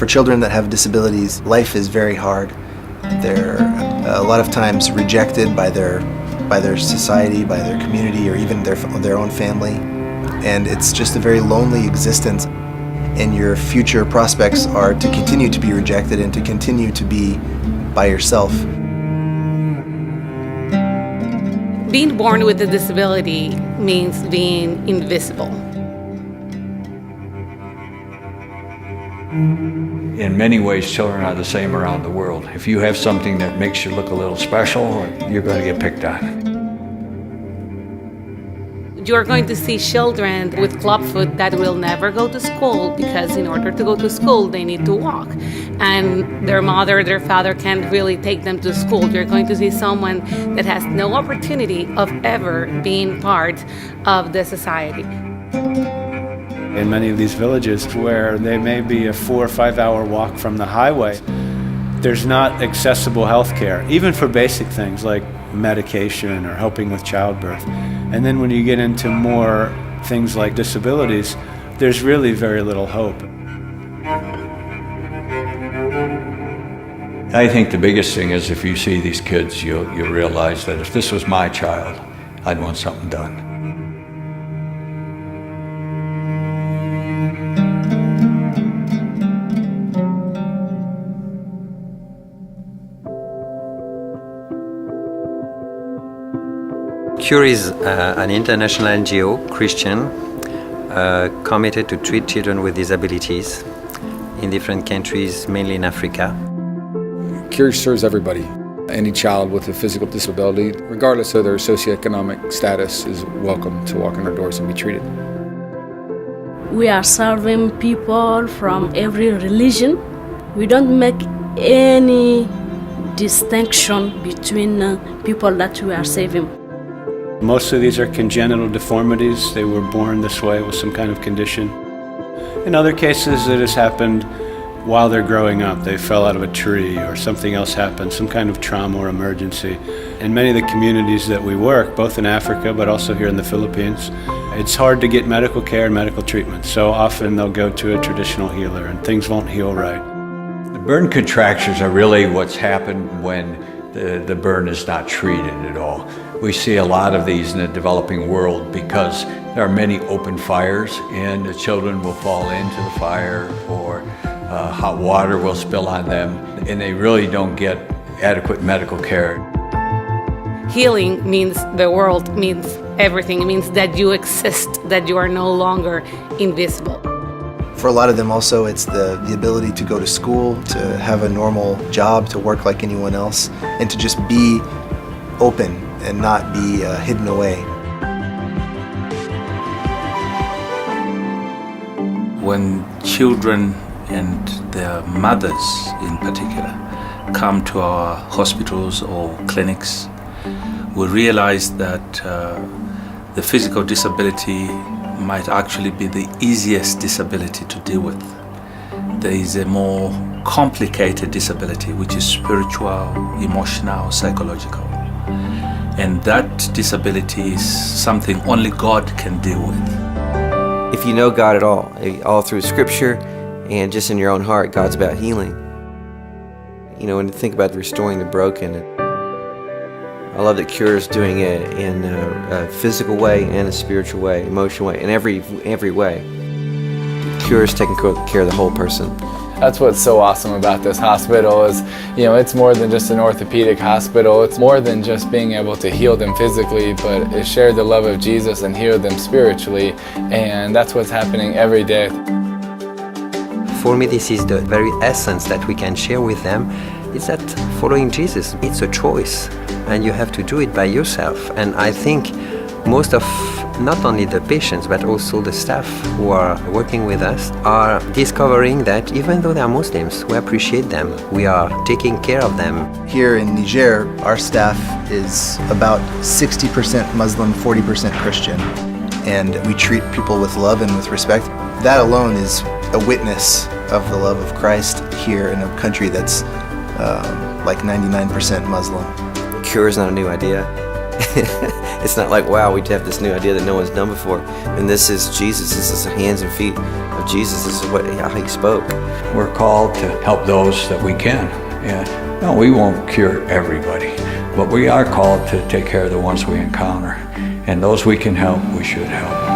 For children that have disabilities, life is very hard. They're a lot of times rejected by their society, by their community, or even their own family. And it's just a very lonely existence. And your future prospects are to continue to be rejected and to continue to be by yourself. Being born with a disability means being invisible. In many ways, children are the same around the world. If you have something that makes you look a little special, you're going to get picked on. You're going to see children with clubfoot that will never go to school because in order to go to school, they need to walk. And their mother, their father can't really take them to school. You're going to see someone that has no opportunity of ever being part of the society. In many of these villages where they may be a 4 or 5 hour walk from the highway, there's not accessible health care, even for basic things like medication or helping with childbirth. And then when you get into more things like disabilities, there's really very little hope. I think the biggest thing is if you see these kids, you'll realize that if this was my child, I'd want something done. CURE is an international NGO, Christian, committed to treat children with disabilities in different countries, mainly in Africa. CURE serves everybody. Any child with a physical disability, regardless of their socioeconomic status, is welcome to walk in our doors and be treated. We are serving people from every religion. We don't make any distinction between people that we are saving. Most of these are congenital deformities. They were born this way with some kind of condition. In other cases, it has happened while they're growing up. They fell out of a tree or something else happened, some kind of trauma or emergency. In many of the communities that we work, both in Africa but also here in the Philippines, it's hard to get medical care and medical treatment. So often they'll go to a traditional healer and things won't heal right. The burn contractures are really what's happened when the burn is not treated at all. We see a lot of these in the developing world because there are many open fires and the children will fall into the fire or hot water will spill on them and they really don't get adequate medical care. Healing means the world, means everything. It means that you exist, that you are no longer invisible. For a lot of them also, it's the ability to go to school, to have a normal job, to work like anyone else, and to just be open and not be hidden away. When children and their mothers in particular come to our hospitals or clinics, we realize that the physical disability might actually be the easiest disability to deal with. There is a more complicated disability, which is spiritual, emotional, psychological. And that disability is something only God can deal with. If you know God at all through Scripture and just in your own heart, God's about healing. You know, when you think about restoring the broken, I love that CURE is doing it in a physical way and a spiritual way, emotional way, in every way. CURE is taking care of the whole person. That's what's so awesome about this hospital is, you know, it's more than just an orthopedic hospital. It's more than just being able to heal them physically, but it share the love of Jesus and heal them spiritually. And that's what's happening every day. For me, this is the very essence that we can share with them. It's that following Jesus, it's a choice, and you have to do it by yourself. And I think most of not only the patients but also the staff who are working with us are discovering that even though they are Muslims, we appreciate them, we are taking care of them. Here in Niger, our staff is about 60% Muslim, 40% Christian, and we treat people with love and with respect. That alone is a witness of the love of Christ here in a country that's like 99% Muslim. CURE is not a new idea. It's not like, wow, we have this new idea that no one's done before. And this is Jesus. This is the hands and feet of Jesus. This is how he spoke. We're called to help those that we can. Yeah. No, we won't cure everybody, but we are called to take care of the ones we encounter. And those we can help, we should help.